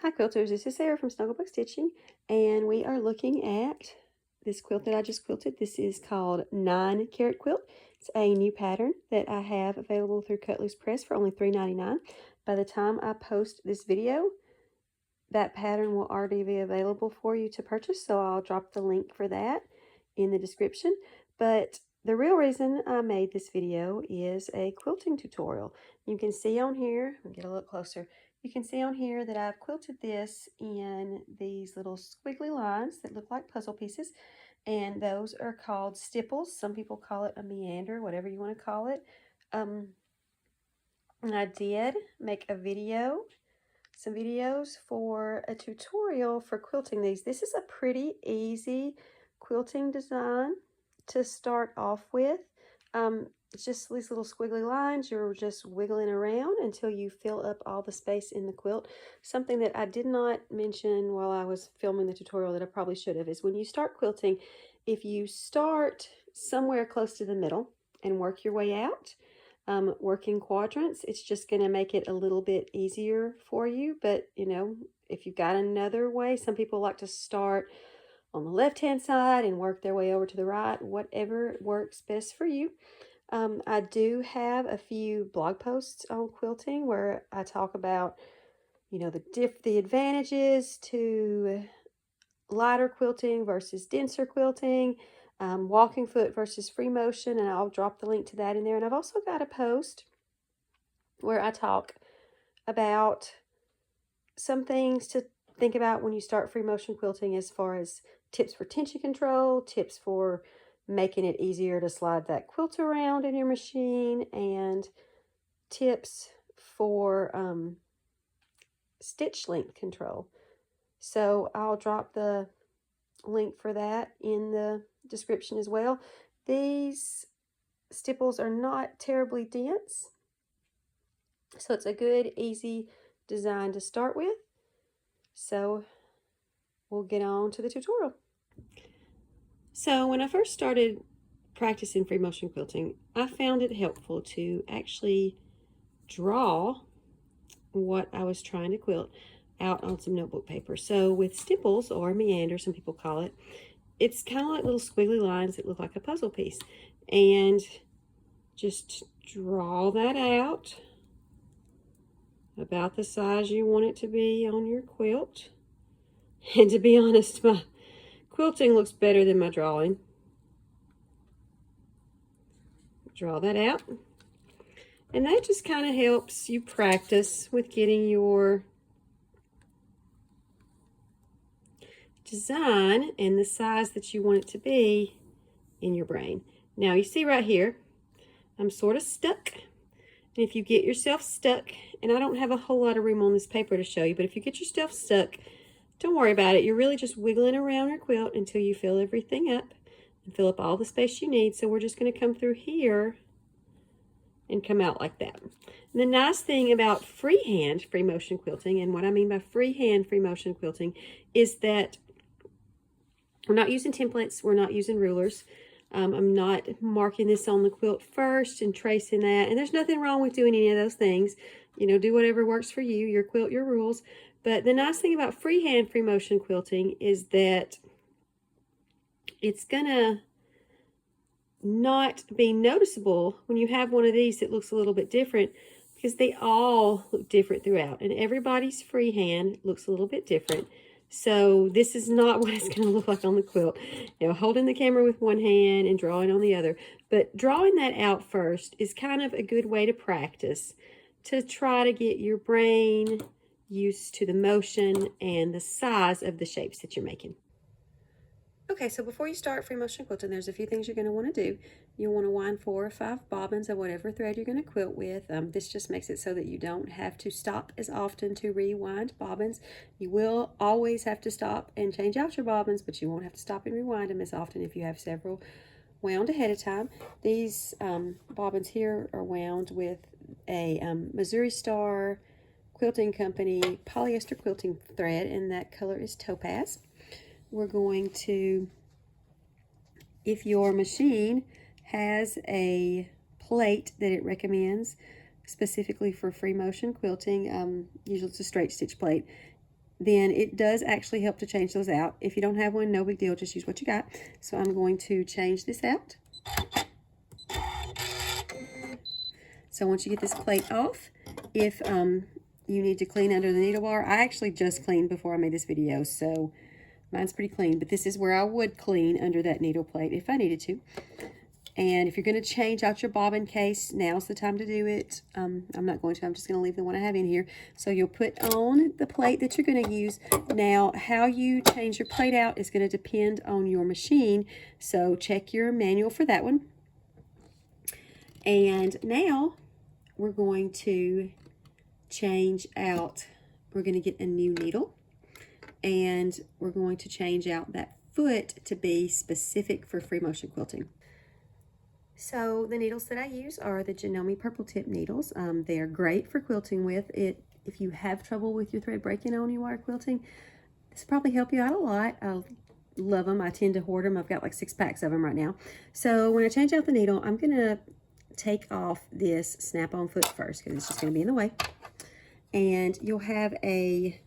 Hi quilters, this is Sarah from Snugglebug Stitching, and we are looking at this quilt that I just quilted. This is called 9 Carat Quilt. It's a new pattern that I have available through Cut Loose Press for only $3.99. By the time I post this video, that pattern will already be available for you to purchase, so I'll drop the link for that in the description. But the real reason I made this video is a quilting tutorial. You can see on here, let me get a little closer. You can see on here that I've quilted this in these little squiggly lines that look like puzzle pieces, and those are called stipples. Some people call it a meander, whatever you want to call it. And I did make a video, some videos for a tutorial for quilting these. This is a pretty easy quilting design to start off with. It's just these little squiggly lines. You're just wiggling around until you fill up all the space in the quilt. Something that I did not mention while I was filming the tutorial that I probably should have is when you start quilting, if you start somewhere close to the middle and work your way out, working quadrants, it's just going to make it a little bit easier for you. But you know, if you've got another way, some people like to start on the left hand side and work their way over to the right, whatever works best for you. I do have a few blog posts on quilting where I talk about, you know, the advantages to lighter quilting versus denser quilting, walking foot versus free motion, and I'll drop the link to that in there. And I've also got a post where I talk about some things to think about when you start free motion quilting, as far as tips for tension control, tips for making it easier to slide that quilt around in your machine, and tips for stitch length control. So I'll drop the link for that in the description as well. These stipples are not terribly dense, so it's a good, easy design to start with. So we'll get on to the tutorial. So when I first started practicing free motion quilting, I found it helpful to actually draw what I was trying to quilt out on some notebook paper. So with stipples, or meander, some people call it, it's kind of like little squiggly lines that look like a puzzle piece. And just draw that out about the size you want it to be on your quilt. And to be honest, my quilting looks better than my drawing. Draw that out. And that just kind of helps you practice with getting your design and the size that you want it to be in your brain. Now you see right here, I'm sort of stuck. And if you get yourself stuck, and I don't have a whole lot of room on this paper to show you, but if you get yourself stuck, don't worry about it. You're really just wiggling around your quilt until you fill everything up and fill up all the space you need. So we're just going to come through here and come out like that. And the nice thing about freehand free motion quilting, and what I mean by freehand free motion quilting, is that we're not using templates, we're not using rulers. I'm not marking this on the quilt first and tracing that, and there's nothing wrong with doing any of those things. You know, do whatever works for you, your quilt, your rules. But the nice thing about freehand free motion quilting is that it's gonna not be noticeable when you have one of these that looks a little bit different, because they all look different throughout, and everybody's freehand looks a little bit different. So this is not what it's going to look like on the quilt. You know, holding the camera with one hand and drawing on the other. But drawing that out first is kind of a good way to practice, to try to get your brain used to the motion and the size of the shapes that you're making. Okay, so before you start free motion quilting, there's a few things you're going to want to do. You'll want to wind 4 or 5 bobbins of whatever thread you're going to quilt with. This just makes it so that you don't have to stop as often to rewind bobbins. You will always have to stop and change out your bobbins, but you won't have to stop and rewind them as often if you have several wound ahead of time. These bobbins here are wound with a Missouri Star Quilting Company polyester quilting thread, and that color is topaz. We're going to, if your machine has a plate that it recommends specifically for free motion quilting, usually it's a straight stitch plate, then it does actually help to change those out. If you don't have one, no big deal, just use what you got. So I'm going to change this out. So once you get this plate off, if you need to clean under the needle bar, I actually just cleaned before I made this video, so mine's pretty clean, but this is where I would clean under that needle plate if I needed to. And if you're going to change out your bobbin case, now's the time to do it. I'm not going to. I'm just going to leave the one I have in here. So you'll put on the plate that you're going to use. Now, how you change your plate out is going to depend on your machine. So check your manual for that one. And now we're going to change out. We're going to get a new needle. And we're going to change out that foot to be specific for free motion quilting. So the needles that I use are the Janome purple tip needles. They are great for quilting with it. If you have trouble with your thread breaking on you while quilting, this will probably help you out a lot. I love them. I tend to hoard them. I've got like 6 packs of them right now. So when I change out the needle, I'm going to take off this snap-on foot first because it's just going to be in the way. And you'll have a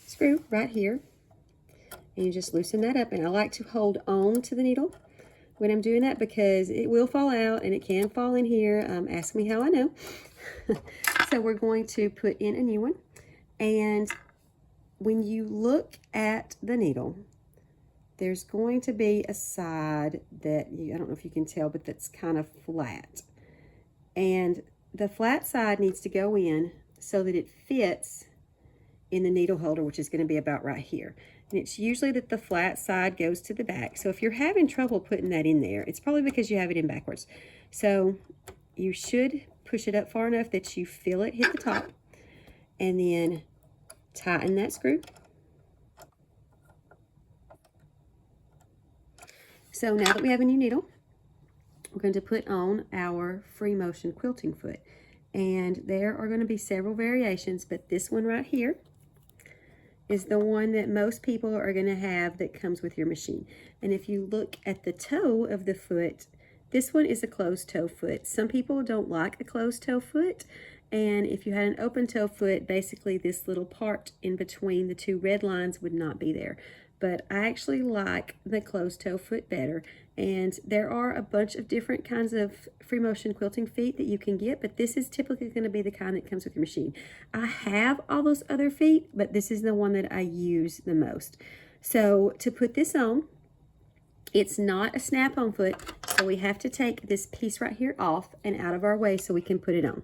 screw right here. And you just loosen that up. And I like to hold on to the needle when I'm doing that because it will fall out and it can fall in here. Ask me how I know. So we're going to put in a new one. And when you look at the needle, there's going to be a side that I don't know if you can tell, but that's kind of flat. And the flat side needs to go in so that it fits in the needle holder, which is going to be about right here. And it's usually that the flat side goes to the back. So if you're having trouble putting that in there, it's probably because you have it in backwards. So you should push it up far enough that you feel it hit the top. And then tighten that screw. So now that we have a new needle, we're going to put on our free motion quilting foot. And there are going to be several variations, but this one right here is the one that most people are going to have that comes with your machine. And if you look at the toe of the foot, this one is a closed toe foot. Some people don't like a closed toe foot. And if you had an open toe foot, basically this little part in between the 2 red lines would not be there. But I actually like the closed toe foot better. And there are a bunch of different kinds of free motion quilting feet that you can get, but this is typically going to be the kind that comes with your machine. I have all those other feet, but this is the one that I use the most. So to put this on, it's not a snap-on foot, so we have to take this piece right here off and out of our way so we can put it on.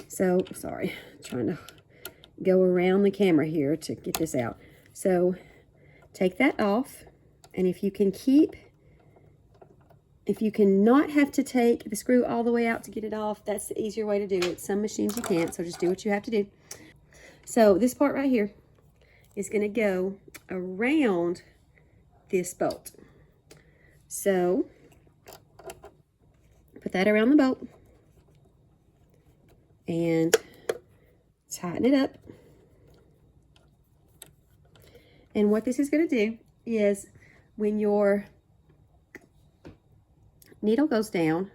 So, sorry, trying to go around the camera here to get this out. So take that off, and if you not have to take the screw all the way out to get it off, that's the easier way to do it. Some machines you can't, so just do what you have to do. So this part right here is going to go around this bolt. So put that around the bolt and tighten it up. And what this is going to do is when your needle goes down,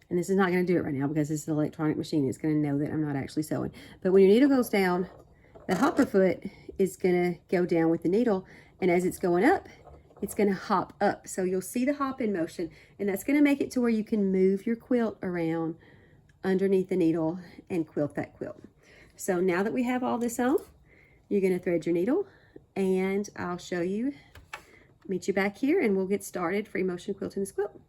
and this is not going to do it right now because this is an electronic machine, it's going to know that I'm not actually sewing. But when your needle goes down, the hopper foot is going to go down with the needle, and as it's going up, it's going to hop up. So you'll see the hop in motion, and that's going to make it to where you can move your quilt around underneath the needle and quilt that quilt. So now that we have all this on, you're going to thread your needle, and I'll show you, meet you back here, and we'll get started free motion quilting this quilt.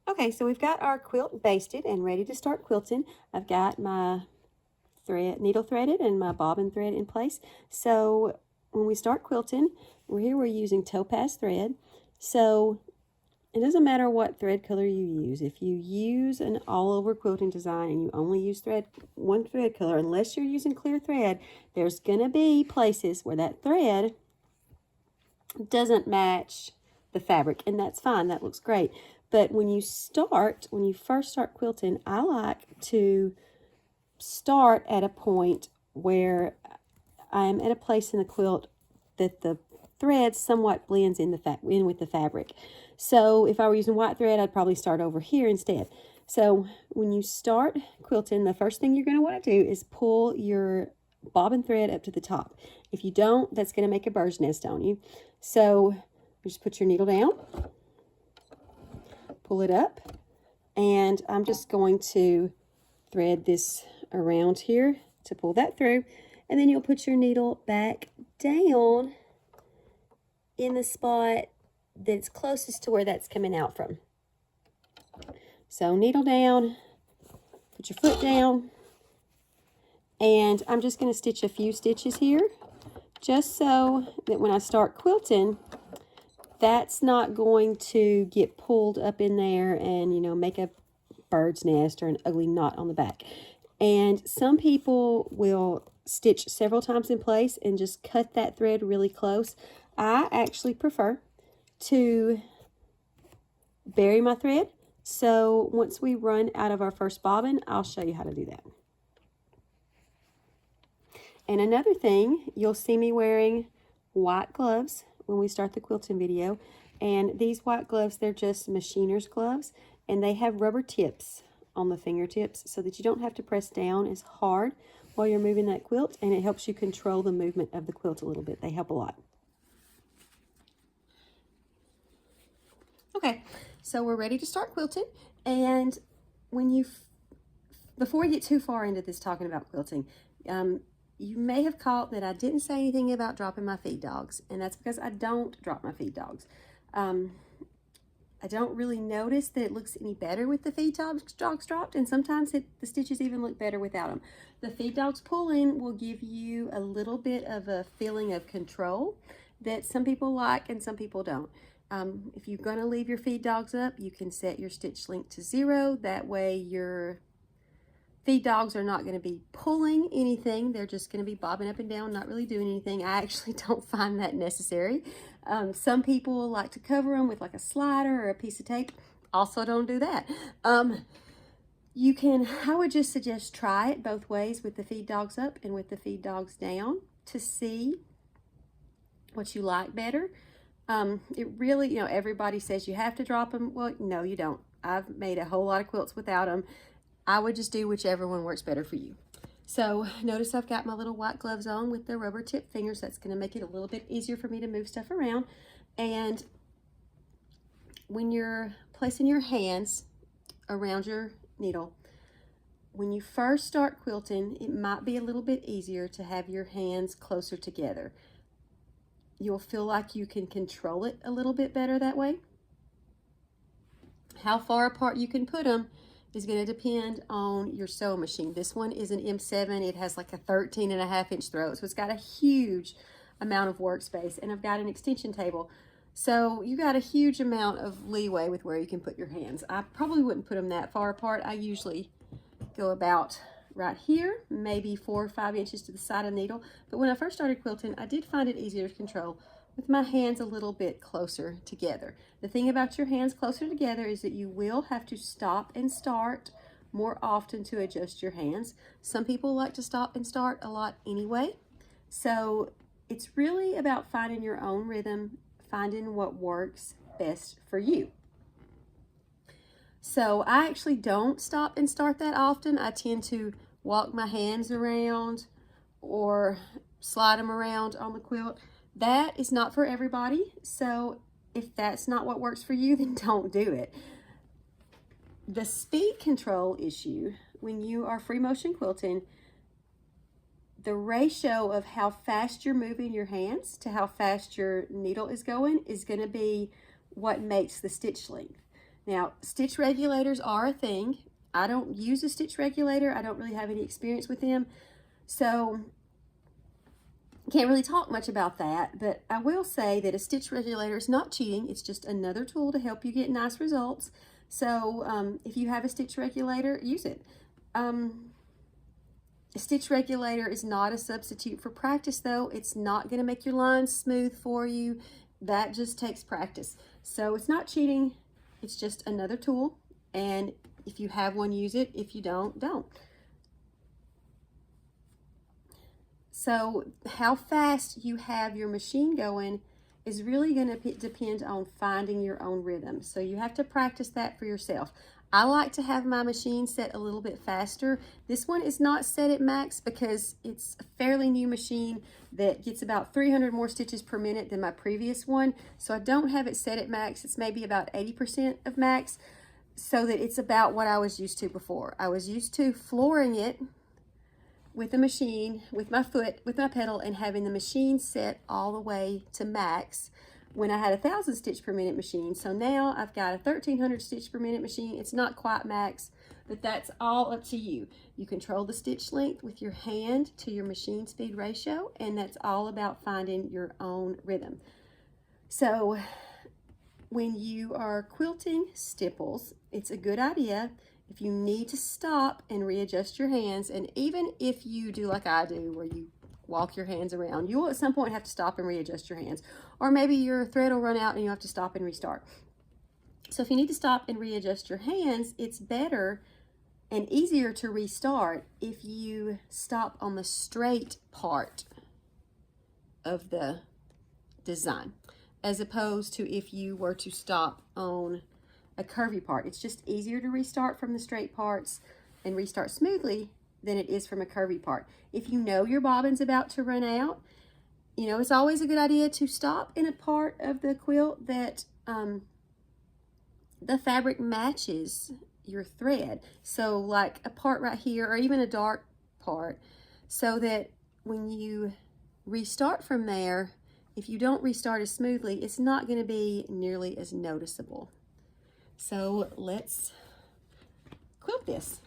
Okay, so we've got our quilt basted and ready to start quilting. I've got my needle threaded and my bobbin thread in place. So when we start quilting, we're using topaz thread. So it doesn't matter what thread color you use. If you use an all-over quilting design and you only use one thread color, unless you're using clear thread, there's going to be places where that thread doesn't match the fabric, and that's fine. That looks great. But when you first start quilting, I like to start at a point where I'm at a place in the quilt that the thread somewhat blends in with the fabric. So if I were using white thread, I'd probably start over here instead. So when you start quilting, the first thing you're going to want to do is pull your bobbin thread up to the top. If you don't, that's going to make a bird's nest on you. So just put your needle down, pull it up, and I'm just going to thread this around here to pull that through, and then you'll put your needle back down in the spot that's closest to where that's coming out from. So needle down, put your foot down, and I'm just going to stitch a few stitches here just so that when I start quilting, that's not going to get pulled up in there and, you know, make a bird's nest or an ugly knot on the back. And some people will stitch several times in place and just cut that thread really close. I actually prefer to bury my thread. So once we run out of our first bobbin, I'll show you how to do that. And another thing, you'll see me wearing white gloves when we start the quilting video. And these white gloves, they're just machiner's gloves, and they have rubber tips on the fingertips so that you don't have to press down as hard while you're moving that quilt, and it helps you control the movement of the quilt a little bit. They help a lot. Okay, so we're ready to start quilting, and before we get too far into this talking about quilting, you may have caught that I didn't say anything about dropping my feed dogs, and that's because I don't drop my feed dogs. I don't really notice that it looks any better with the feed dogs dropped, and sometimes the stitches even look better without them. The feed dogs pull-in will give you a little bit of a feeling of control that some people like and some people don't. If you're going to leave your feed dogs up, you can set your stitch length to 0. That way your feed dogs are not going to be pulling anything. They're just going to be bobbing up and down, not really doing anything. I actually don't find that necessary. Some people like to cover them with like a slider or a piece of tape. Also don't do that. I would just suggest try it both ways, with the feed dogs up and with the feed dogs down, to see what you like better. It really, you know, everybody says you have to drop them. Well, no, you don't. I've made a whole lot of quilts without them. I would just do whichever one works better for you. So notice I've got my little white gloves on with the rubber tip fingers. That's going to make it a little bit easier for me to move stuff around. And when you're placing your hands around your needle, when you first start quilting, it might be a little bit easier to have your hands closer together. You'll feel like you can control it a little bit better that way. How far apart you can put them is going to depend on your sewing machine. This one is an M7. It has like a 13.5-inch throat, so it's got a huge amount of workspace, and I've got an extension table. So you got a huge amount of leeway with where you can put your hands. I probably wouldn't put them that far apart. I usually go about right here, maybe 4 or 5 inches to the side of the needle. But when I first started quilting, I did find it easier to control with my hands a little bit closer together. The thing about your hands closer together is that you will have to stop and start more often to adjust your hands. Some people like to stop and start a lot anyway. So it's really about finding your own rhythm, finding what works best for you. So I actually don't stop and start that often. I tend to walk my hands around or slide them around on the quilt. That is not for everybody. So if that's not what works for you, then don't do it. The speed control issue, when you are free motion quilting, the ratio of how fast you're moving your hands to how fast your needle is going is going to be what makes the stitch length. Now, stitch regulators are a thing. I don't use a stitch regulator. I don't really have any experience with them. So can't really talk much about that, but I will say that a stitch regulator is not cheating. It's just another tool to help you get nice results. So if you have a stitch regulator, use it. A stitch regulator is not a substitute for practice, though. It's not going to make your lines smooth for you. That just takes practice. So it's not cheating. It's just another tool. And if you have one, use it. If you don't, don't. So how fast you have your machine going is really going to depend on finding your own rhythm. So you have to practice that for yourself. I like to have my machine set a little bit faster. This one is not set at max because it's a fairly new machine that gets about 300 more stitches per minute than my previous one. So I don't have it set at max. It's maybe about 80% of max, so that it's about what I was used to before. I was used to flooring it with the machine, with my foot, with my pedal, and having the machine set all the way to max when I had a 1,000 stitch per minute machine. So now I've got a 1,300 stitch per minute machine. It's not quite max, but that's all up to you. You control the stitch length with your hand to your machine speed ratio, and that's all about finding your own rhythm. So when you are quilting stipples, it's a good idea if you need to stop and readjust your hands. And even if you do like I do, where you walk your hands around, you will at some point have to stop and readjust your hands. Or maybe your thread will run out and you have to stop and restart. So if you need to stop and readjust your hands, it's better and easier to restart if you stop on the straight part of the design, as opposed to if you were to stop on a curvy part. It's just easier to restart from the straight parts and restart smoothly than it is from a curvy part. If you know your bobbin's about to run out, you know, it's always a good idea to stop in a part of the quilt that the fabric matches your thread. So like a part right here, or even a dark part, so that when you restart from there, if you don't restart as smoothly, it's not going to be nearly as noticeable. So let's quilt this.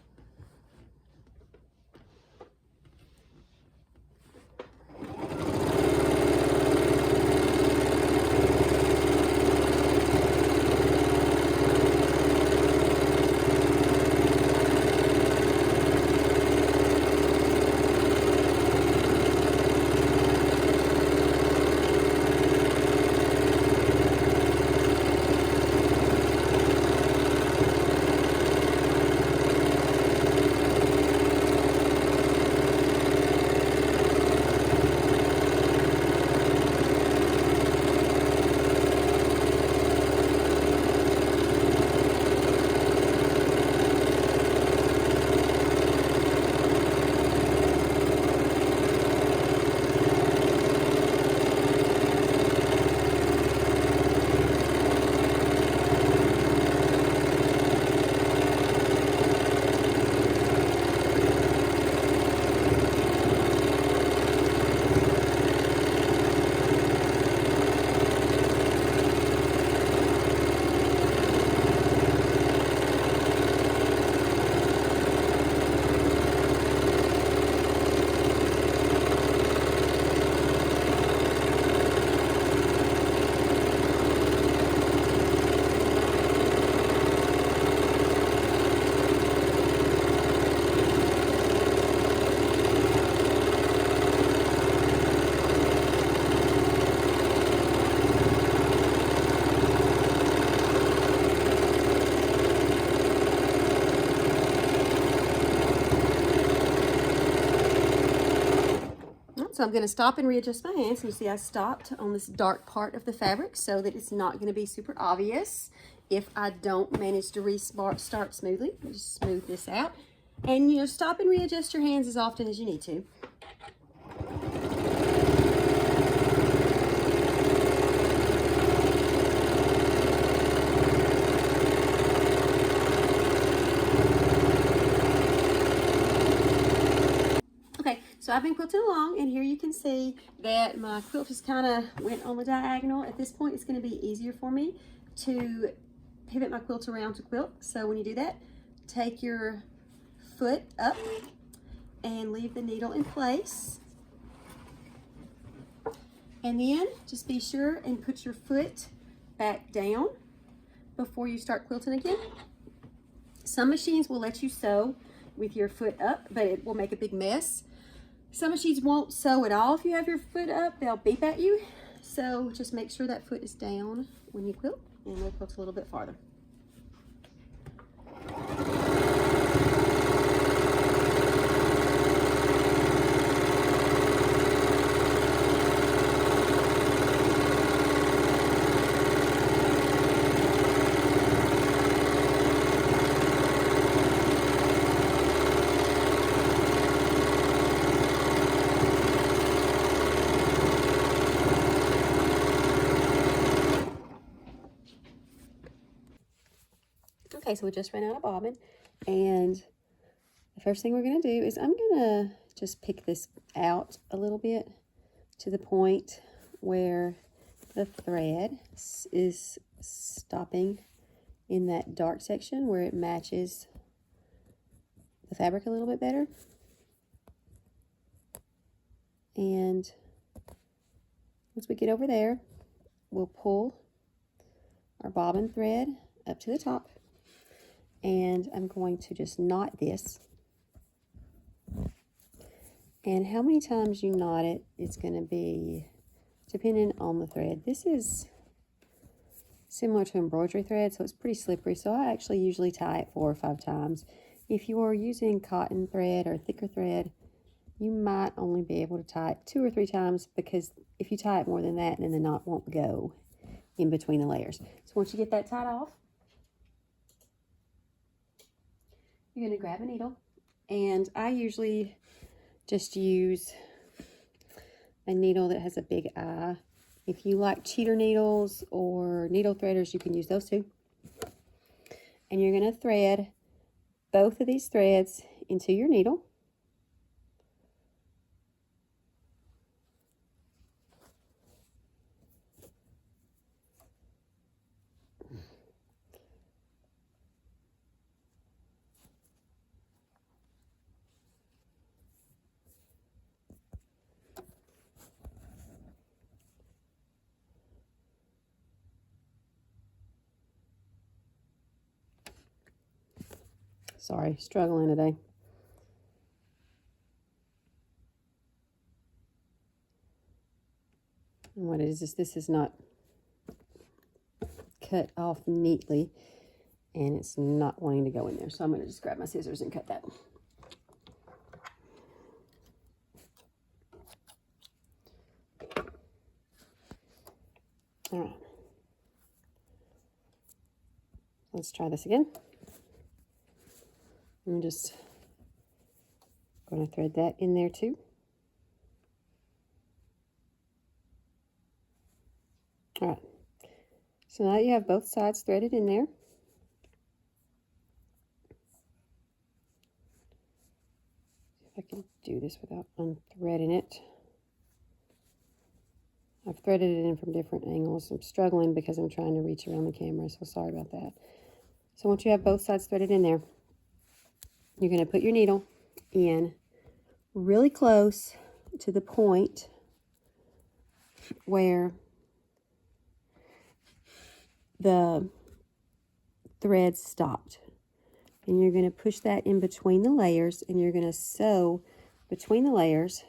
So I'm going to stop and readjust my hands. You see I stopped on this dark part of the fabric so that it's not going to be super obvious if I don't manage to restart smoothly. Just smooth this out. And, you know, stop and readjust your hands as often as you need to. So I've been quilting along, and here you can see that my quilt just kind of went on the diagonal. At this point, it's going to be easier for me to pivot my quilt around to quilt. So when you do that, take your foot up and leave the needle in place. And then just be sure and put your foot back down before you start quilting again. Some machines will let you sew with your foot up, but it will make a big mess. Some machines won't sew at all if you have your foot up. They'll beep at you. So just make sure that foot is down when you quilt, and we'll quilt a little bit farther. Okay, so we just ran out of bobbin, and the first thing we're going to do is I'm going to just pick this out a little bit to the point where the thread is stopping in that dark section where it matches the fabric a little bit better. And once we get over there, we'll pull our bobbin thread up to the top, and I'm going to just knot this. And how many times you knot it is going to be dependent on the thread. This is similar to embroidery thread, so it's pretty slippery, so I actually usually tie it 4 or 5 times. If you are using cotton thread or thicker thread, you might only be able to tie it 2 or 3 times, because if you tie it more than that, then the knot won't go in between the layers. So once you get that tied off, you're going to grab a needle, and I usually just use a needle that has a big eye. If you like cheater needles or needle threaders, you can use those too. And you're going to thread both of these threads into your needle. Sorry, struggling today. And what it is this is not cut off neatly, and it's not wanting to go in there. So I'm going to just grab my scissors and cut that. All right. Let's try this again. I'm just going to thread that in there too. All right. So now you have both sides threaded in there. If I can do this without unthreading it. I've threaded it in from different angles. I'm struggling because I'm trying to reach around the camera, so sorry about that. So once you have both sides threaded in there, you're going to put your needle in really close to the point where the thread stopped. And you're going to push that in between the layers, and you're going to sew between the layers.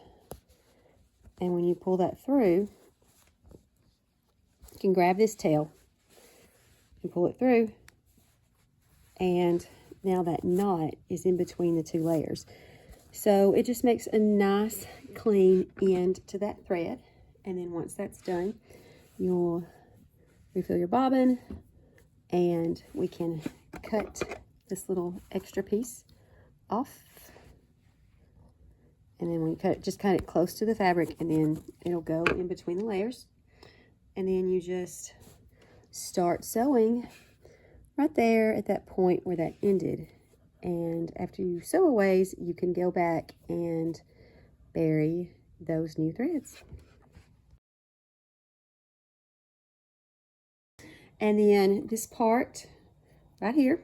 And when you pull that through, you can grab this tail and pull it through, and now that knot is in between the 2 layers. So it just makes a nice clean end to that thread. And then once that's done, you'll refill your bobbin, and we can cut this little extra piece off. And then when you cut it, just cut it close to the fabric, and then it'll go in between the layers. And then you just start sewing right there at that point where that ended. And after you sew a ways, you can go back and bury those new threads. And then this part right here,